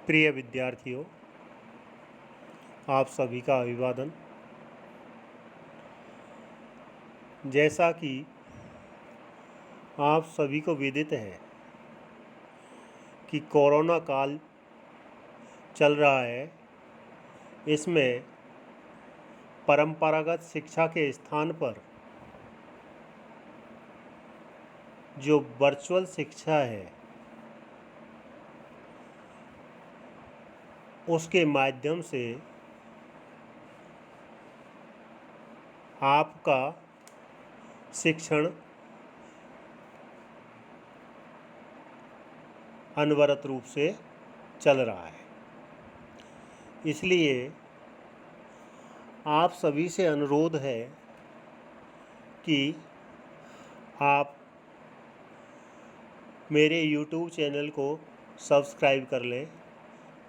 प्रिय विद्यार्थियों, आप सभी का अभिवादन। जैसा कि आप सभी को विदित है कि कोरोना काल चल रहा है। इसमें परंपरागत शिक्षा के स्थान पर जो वर्चुअल शिक्षा है उसके माध्यम से आपका शिक्षण अनवरत रूप से चल रहा है। इसलिए आप सभी से अनुरोध है कि आप मेरे YouTube चैनल को सब्सक्राइब कर लें,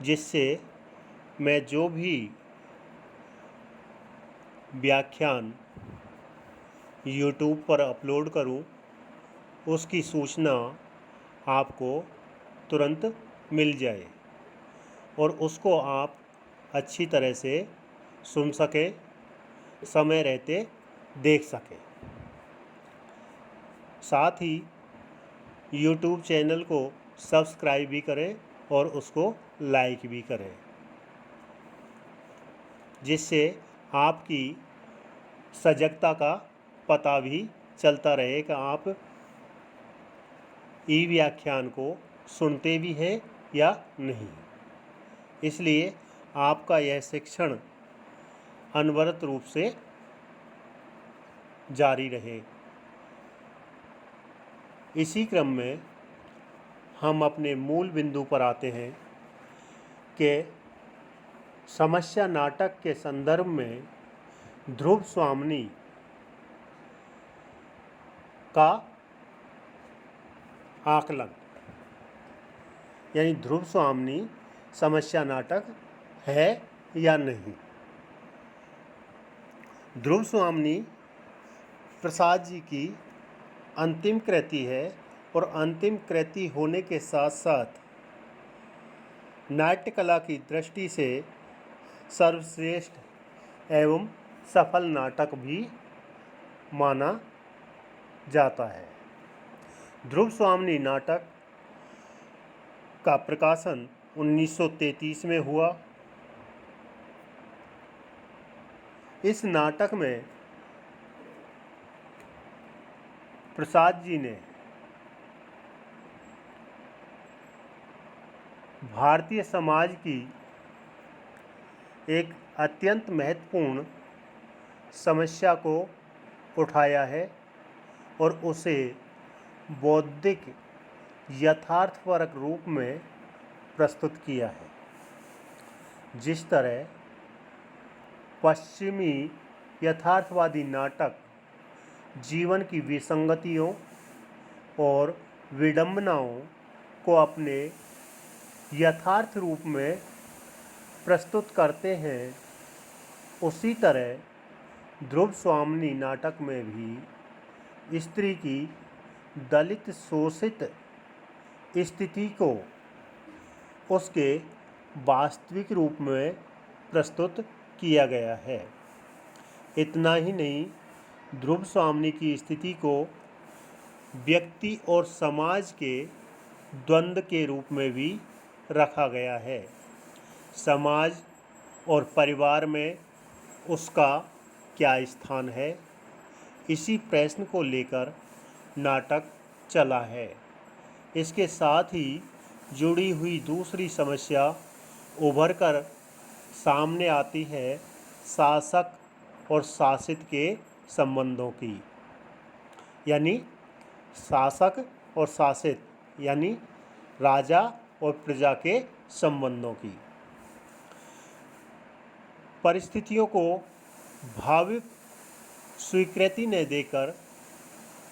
जिससे मैं जो भी व्याख्यान YouTube पर अपलोड करूं, उसकी सूचना आपको तुरंत मिल जाए और उसको आप अच्छी तरह से सुन सकें, समय रहते देख सकें। साथ ही YouTube चैनल को सब्सक्राइब भी करें और उसको लाइक भी करें, जिससे आपकी सजगता का पता भी चलता रहे कि आप ई व्याख्यान को सुनते भी हैं या नहीं। इसलिए आपका यह शिक्षण अनवरत रूप से जारी रहे। इसी क्रम में हम अपने मूल बिंदु पर आते हैं कि समस्या नाटक के संदर्भ में ध्रुव स्वामिनी का आकलन, यानी ध्रुव स्वामिनी समस्या नाटक है या नहीं। ध्रुव स्वामिनी प्रसाद जी की अंतिम कृति है और अंतिम कृति होने के साथ साथ नाट्य कला की दृष्टि से सर्वश्रेष्ठ एवं सफल नाटक भी माना जाता है। ध्रुव स्वामिनी नाटक का प्रकाशन 1933 में हुआ। इस नाटक में प्रसाद जी ने भारतीय समाज की एक अत्यंत महत्वपूर्ण समस्या को उठाया है और उसे बौद्धिक यथार्थपरक रूप में प्रस्तुत किया है। जिस तरह पश्चिमी यथार्थवादी नाटक जीवन की विसंगतियों और विडंबनाओं को अपने यथार्थ रूप में प्रस्तुत करते हैं, उसी तरह ध्रुव स्वामिनी नाटक में भी स्त्री की दलित शोषित स्थिति को उसके वास्तविक रूप में प्रस्तुत किया गया है। इतना ही नहीं, ध्रुव स्वामिनी की स्थिति को व्यक्ति और समाज के द्वंद्व के रूप में भी रखा गया है। समाज और परिवार में उसका क्या स्थान है, इसी प्रश्न को लेकर नाटक चला है। इसके साथ ही जुड़ी हुई दूसरी समस्या उभर कर सामने आती है शासक और शासित के संबंधों की, यानी शासक और शासित यानी राजा और प्रजा के संबंधों की। परिस्थितियों को भावुक स्वीकृति न देकर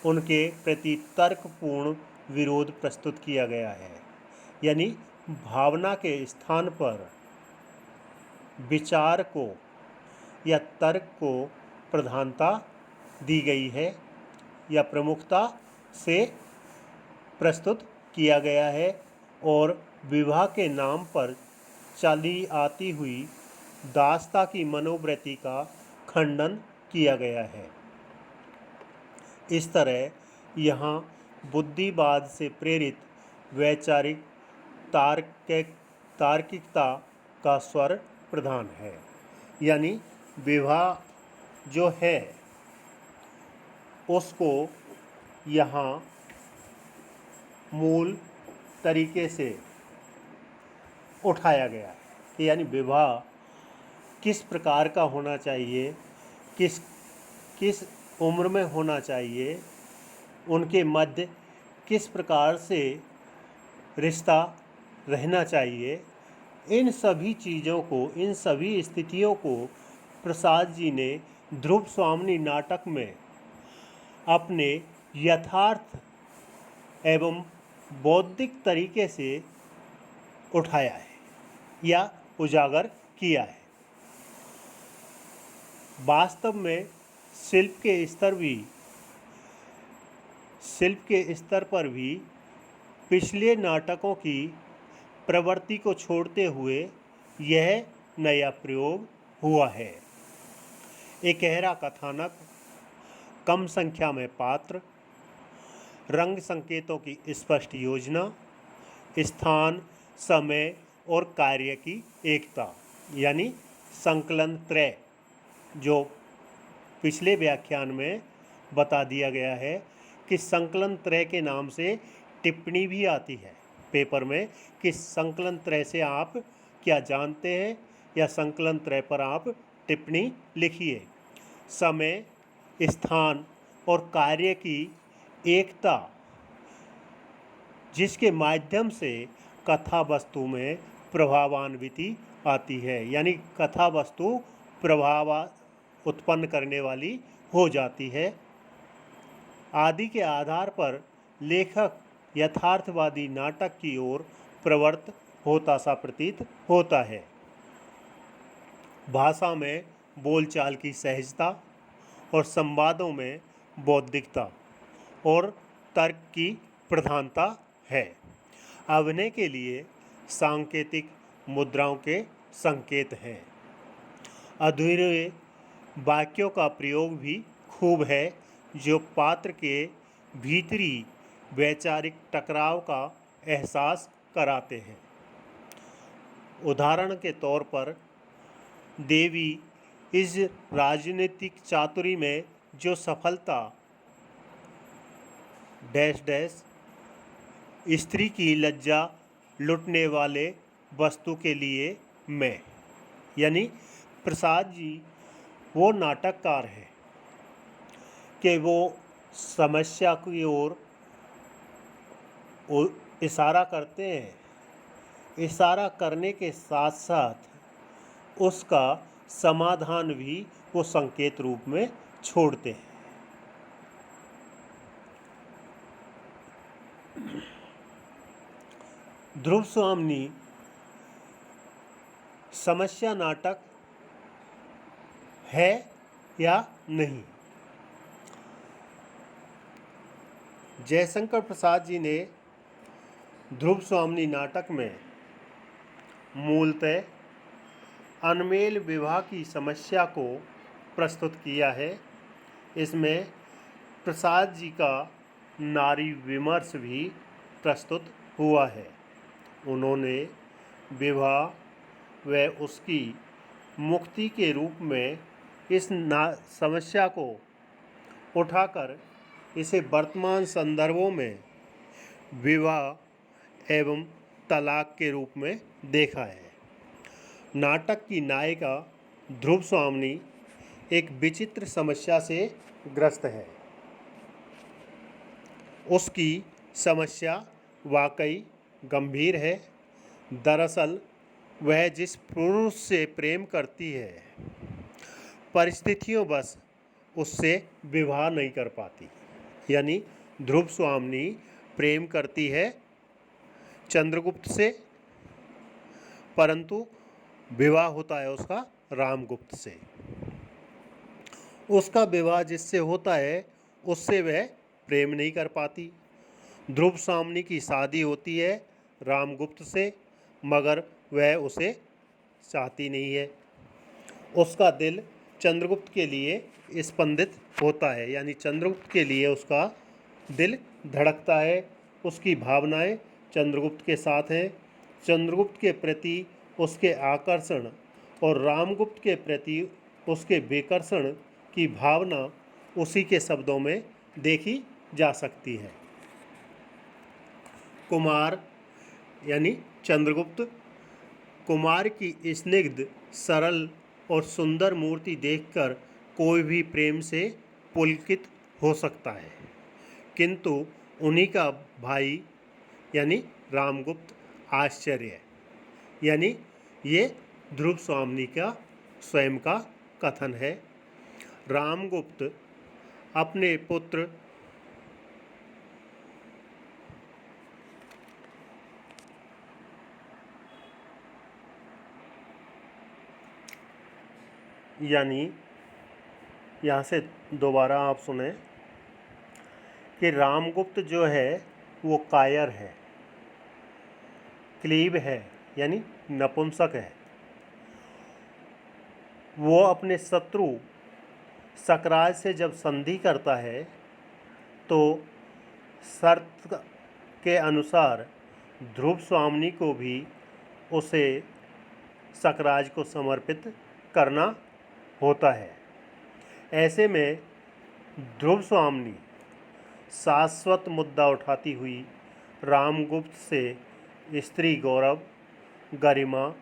उनके प्रति तर्कपूर्ण विरोध प्रस्तुत किया गया है, यानी भावना के स्थान पर विचार को या तर्क को प्रधानता दी गई है या प्रमुखता से प्रस्तुत किया गया है और विवाह के नाम पर चली आती हुई दास्ता की मनोवृत्ति का खंडन किया गया है। इस तरह यहाँ बुद्धिवाद से प्रेरित वैचारिक तार्किकता का स्वर प्रधान है। यानी विवाह जो है उसको यहाँ मूल तरीके से उठाया गया है कि यानी विवाह किस प्रकार का होना चाहिए, किस किस उम्र में होना चाहिए, उनके मध्य किस प्रकार से रिश्ता रहना चाहिए, इन सभी चीज़ों को, इन सभी स्थितियों को प्रसाद जी ने ध्रुव स्वामिनी नाटक में अपने यथार्थ एवं बौद्धिक तरीके से उठाया है या उजागर किया है। वास्तव में शिल्प के स्तर पर भी पिछले नाटकों की प्रवृत्ति को छोड़ते हुए यह नया प्रयोग हुआ है। एकहरा कथानक, कम संख्या में पात्र, रंग संकेतों की स्पष्ट योजना, स्थान, समय और कार्य की एकता, यानी संकलन त्रय, जो पिछले व्याख्यान में बता दिया गया है कि संकलन त्रय के नाम से टिप्पणी भी आती है पेपर में कि संकलन त्रय से आप क्या जानते हैं, या संकलन त्रय पर आप टिप्पणी लिखिए। समय, स्थान और कार्य की एकता, जिसके माध्यम से कथा वस्तु में प्रभावान्विति आती है, यानी कथा वस्तु प्रभाव उत्पन्न करने वाली हो जाती है। आदि के आधार पर लेखक यथार्थवादी नाटक की ओर प्रवृत्त होता सा प्रतीत होता है। भाषा में बोलचाल की सहजता और संवादों में बौद्धिकता और तर्क की प्रधानता है। अभिनय के लिए सांकेतिक मुद्राओं के संकेत हैं। अधूरे वाक्यों का प्रयोग भी खूब है, जो पात्र के भीतरी वैचारिक टकराव का एहसास कराते हैं। उदाहरण के तौर पर देवी इस राजनीतिक चातुरी में जो सफलता डैश डैश स्त्री की लज्जा लुटने वाले वस्तु के लिए मैं, यानी प्रसाद जी वो नाटककार हैं कि वो समस्या की ओर इशारा करते हैं, इशारा करने के साथ साथ उसका समाधान भी वो संकेत रूप में छोड़ते हैं। ध्रुव स्वामिनी समस्या नाटक है या नहीं? जयशंकर प्रसाद जी ने ध्रुव स्वामिनी नाटक में मूलतः अनमेल विवाह की समस्या को प्रस्तुत किया है। इसमें प्रसाद जी का नारी विमर्श भी प्रस्तुत हुआ है। उन्होंने विवाह व उसकी मुक्ति के रूप में इस समस्या को उठाकर इसे वर्तमान संदर्भों में विवाह एवं तलाक के रूप में देखा है। नाटक की नायिका ध्रुव स्वामिनी एक विचित्र समस्या से ग्रस्त है। उसकी समस्या वाकई गंभीर है। दरअसल वह जिस पुरुष से प्रेम करती है, परिस्थितियों बस उससे विवाह नहीं कर पाती। यानी ध्रुव स्वामिनी प्रेम करती है चंद्रगुप्त से, परंतु विवाह होता है उसका रामगुप्त से। उसका विवाह जिससे होता है उससे वह प्रेम नहीं कर पाती। ध्रुव स्वामिनी की शादी होती है रामगुप्त से, मगर वह उसे चाहती नहीं है। उसका दिल चंद्रगुप्त के लिए स्पंदित होता है, यानी चंद्रगुप्त के लिए उसका दिल धड़कता है। उसकी भावनाएं चंद्रगुप्त के साथ हैं। चंद्रगुप्त के प्रति उसके आकर्षण और रामगुप्त के प्रति उसके विकर्षण की भावना उसी के शब्दों में देखी जा सकती है। कुमार यानी चंद्रगुप्त कुमार की स्निग्ध, सरल और सुंदर मूर्ति देखकर कोई भी प्रेम से पुलकित हो सकता है, किंतु उन्हीं का भाई यानी रामगुप्त आश्चर्य, यानी ये ध्रुव स्वामी का स्वयं का कथन है। रामगुप्त अपने पुत्र यानी यहाँ से दोबारा आप सुने कि रामगुप्त जो है वो कायर है, क्लीब है यानी नपुंसक है। वो अपने शत्रु सकराज से जब संधि करता है तो शर्त के अनुसार ध्रुव स्वामी को भी उसे सकराज को समर्पित करना होता है। ऐसे में ध्रुव स्वामी शाश्वत मुद्दा उठाती हुई रामगुप्त से स्त्री गौरव, गरिमा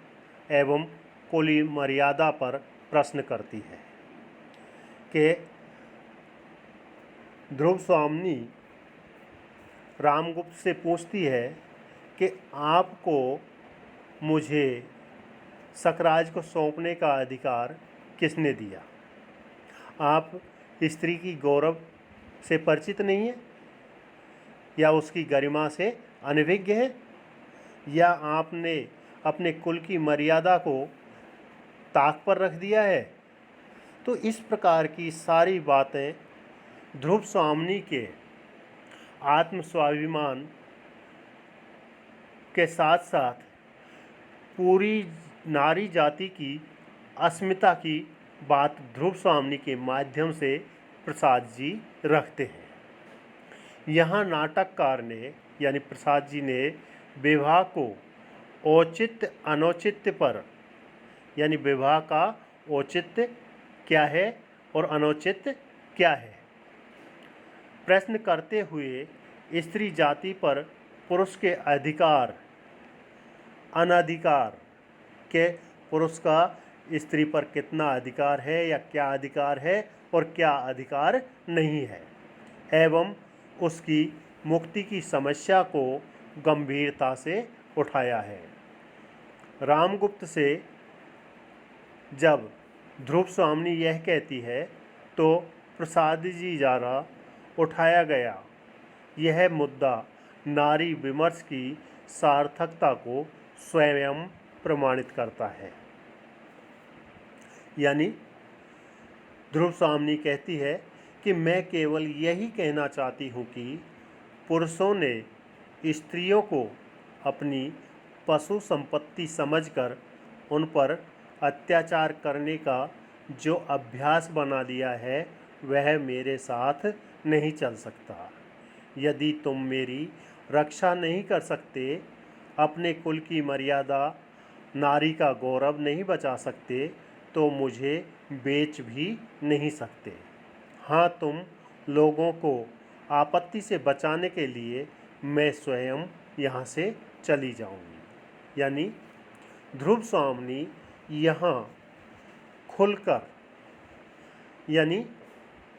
एवं कुली मर्यादा पर प्रश्न करती है कि ध्रुव स्वामी रामगुप्त से पूछती है कि आपको मुझे सकराज को सौंपने का अधिकार किसने दिया? आप स्त्री की गौरव से परिचित नहीं है या उसकी गरिमा से अनभिज्ञ है, या आपने अपने कुल की मर्यादा को ताक पर रख दिया है? तो इस प्रकार की सारी बातें ध्रुव स्वामी के आत्मस्वाभिमान के साथ साथ पूरी नारी जाति की अस्मिता की बात ध्रुव स्वामी के माध्यम से प्रसाद जी रखते हैं। यहाँ नाटककार ने यानी प्रसाद जी ने विवाह को औचित्य अनौचित्य पर, यानी विवाह का औचित्य क्या है और अनौचित्य क्या है, प्रश्न करते हुए स्त्री जाति पर पुरुष के अधिकार अनधिकार के पुरुष का स्त्री पर कितना अधिकार है या क्या अधिकार है और क्या अधिकार नहीं है, एवं उसकी मुक्ति की समस्या को गंभीरता से उठाया है। रामगुप्त से जब ध्रुव स्वामी यह कहती है तो प्रसाद जी द्वारा उठाया गया यह मुद्दा नारी विमर्श की सार्थकता को स्वयं प्रमाणित करता है। यानी ध्रुव स्वामी कहती है कि मैं केवल यही कहना चाहती हूँ कि पुरुषों ने स्त्रियों को अपनी पशु संपत्ति समझकर उन पर अत्याचार करने का जो अभ्यास बना लिया है वह मेरे साथ नहीं चल सकता। यदि तुम मेरी रक्षा नहीं कर सकते, अपने कुल की मर्यादा, नारी का गौरव नहीं बचा सकते, तो मुझे बेच भी नहीं सकते। हाँ, तुम लोगों को आपत्ति से बचाने के लिए मैं स्वयं यहाँ से चली जाऊँगी। यानी ध्रुव स्वामी यहाँ खुलकर यानी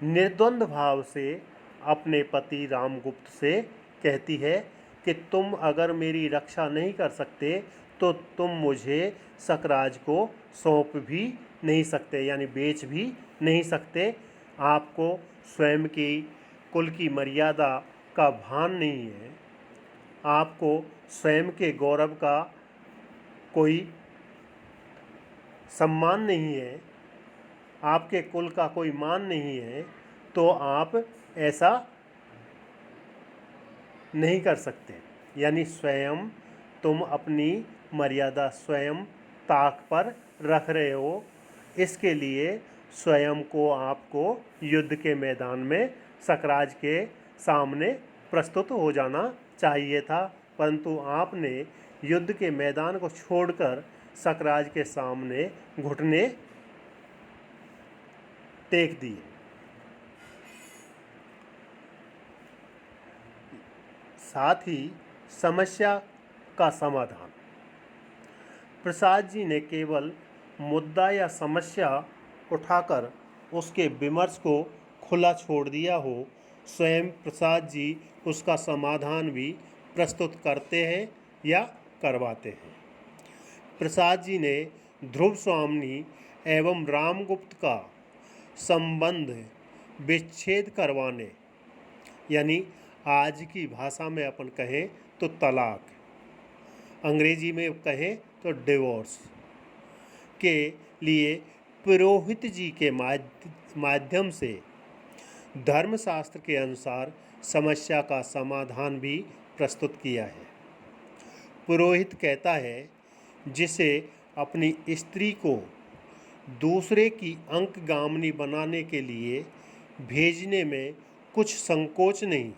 निर्द्वंद भाव से अपने पति रामगुप्त से कहती है कि तुम अगर मेरी रक्षा नहीं कर सकते तो तुम मुझे सकराज को सौंप भी नहीं सकते, यानी बेच भी नहीं सकते। आपको स्वयं की कुल की मर्यादा का भान नहीं है, आपको स्वयं के गौरव का कोई सम्मान नहीं है, आपके कुल का कोई मान नहीं है, तो आप ऐसा नहीं कर सकते। यानी स्वयं तुम अपनी मर्यादा स्वयं ताक पर रख रहे हो। इसके लिए स्वयं को आपको युद्ध के मैदान में सकराज के सामने प्रस्तुत हो जाना चाहिए था, परंतु आपने युद्ध के मैदान को छोड़कर सकराज के सामने घुटने टेक दिए। साथ ही समस्या का समाधान। प्रसाद जी ने केवल मुद्दा या समस्या उठाकर उसके विमर्श को खुला छोड़ दिया हो, स्वयं प्रसाद जी उसका समाधान भी प्रस्तुत करते हैं या करवाते हैं। प्रसाद जी ने ध्रुव स्वामी एवं रामगुप्त का संबंध विच्छेद करवाने, यानी आज की भाषा में अपन कहें तो तलाक, अंग्रेजी में कहें तो डिवोर्स के लिए पुरोहित जी के माध्यम से धर्मशास्त्र के अनुसार समस्या का समाधान भी प्रस्तुत किया है। पुरोहित कहता है, जिसे अपनी स्त्री को दूसरे की अंकगामिनी बनाने के लिए भेजने में कुछ संकोच नहीं,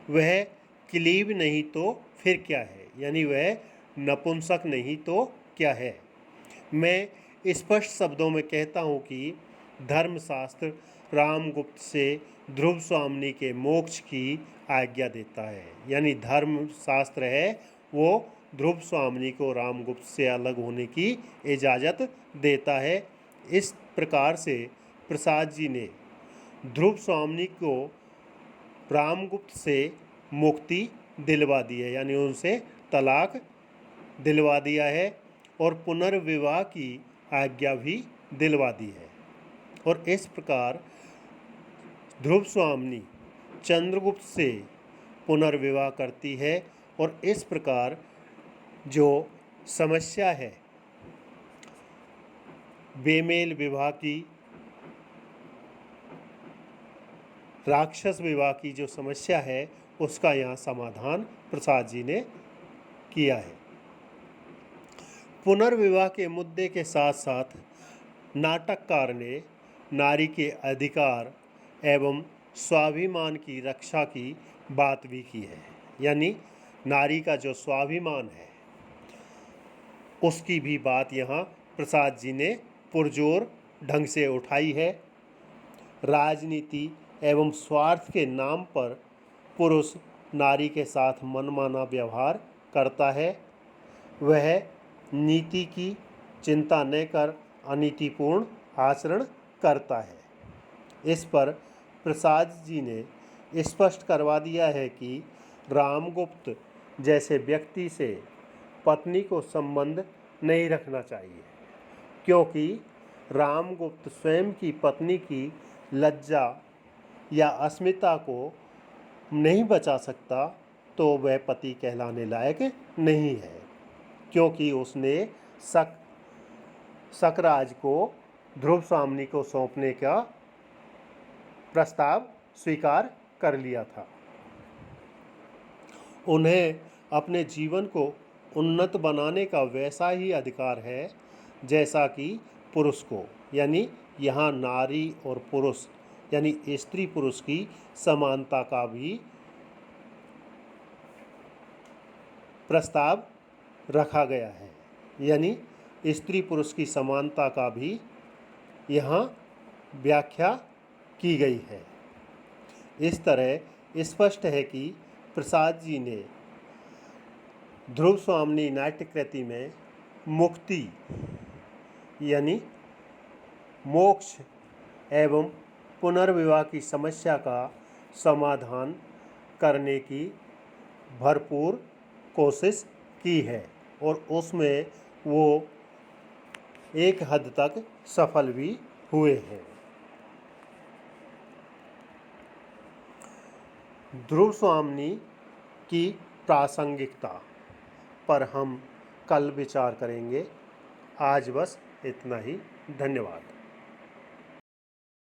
वह क्लीब नहीं तो फिर क्या है, यानी वह नपुंसक नहीं तो क्या है। मैं स्पष्ट शब्दों में कहता हूँ कि धर्मशास्त्र रामगुप्त से ध्रुव स्वामी के मोक्ष की आज्ञा देता है, यानी धर्मशास्त्र है वो ध्रुव स्वामी को रामगुप्त से अलग होने की इजाज़त देता है। इस प्रकार से प्रसाद जी ने ध्रुव स्वामी को रामगुप्त से मुक्ति दिलवा दी है, यानी उनसे तलाक दिलवा दिया है और पुनर्विवाह की आज्ञा भी दिलवा दी है। और इस प्रकार ध्रुव स्वामी चंद्रगुप्त से पुनर्विवाह करती है और इस प्रकार जो समस्या है बेमेल विवाह की, राक्षस विवाह की जो समस्या है उसका यहाँ समाधान प्रसाद जी ने किया है। पुनर्विवाह के मुद्दे के साथ साथ नाटककार ने नारी के अधिकार एवं स्वाभिमान की रक्षा की बात भी की है, यानी नारी का जो स्वाभिमान है उसकी भी बात यहाँ प्रसाद जी ने पुरजोर ढंग से उठाई है। राजनीति एवं स्वार्थ के नाम पर पुरुष नारी के साथ मनमाना व्यवहार करता है, वह नीति की चिंता न कर अनीतिपूर्ण आचरण करता है। इस पर प्रसाद जी ने स्पष्ट करवा दिया है कि रामगुप्त जैसे व्यक्ति से पत्नी को संबंध नहीं रखना चाहिए, क्योंकि रामगुप्त स्वयं की पत्नी की लज्जा या अस्मिता को नहीं बचा सकता, तो वह पति कहलाने लायक नहीं है, क्योंकि उसने सकराज को ध्रुव स्वामी को सौंपने का प्रस्ताव स्वीकार कर लिया था। उन्हें अपने जीवन को उन्नत बनाने का वैसा ही अधिकार है जैसा कि पुरुष को, यानी यहाँ नारी और पुरुष यानी स्त्री पुरुष की समानता का भी प्रस्ताव रखा गया है, यानी स्त्री पुरुष की समानता का भी यहाँ व्याख्या की गई है। इस तरह स्पष्ट है कि प्रसाद जी ने ध्रुव स्वामी नाट्यकृति में मुक्ति यानी मोक्ष एवं पुनर्विवाह की समस्या का समाधान करने की भरपूर कोशिश की है और उसमें वो एक हद तक सफल भी हुए हैं। ध्रुव स्वामी की प्रासंगिकता पर हम कल विचार करेंगे। आज बस इतना ही। धन्यवाद।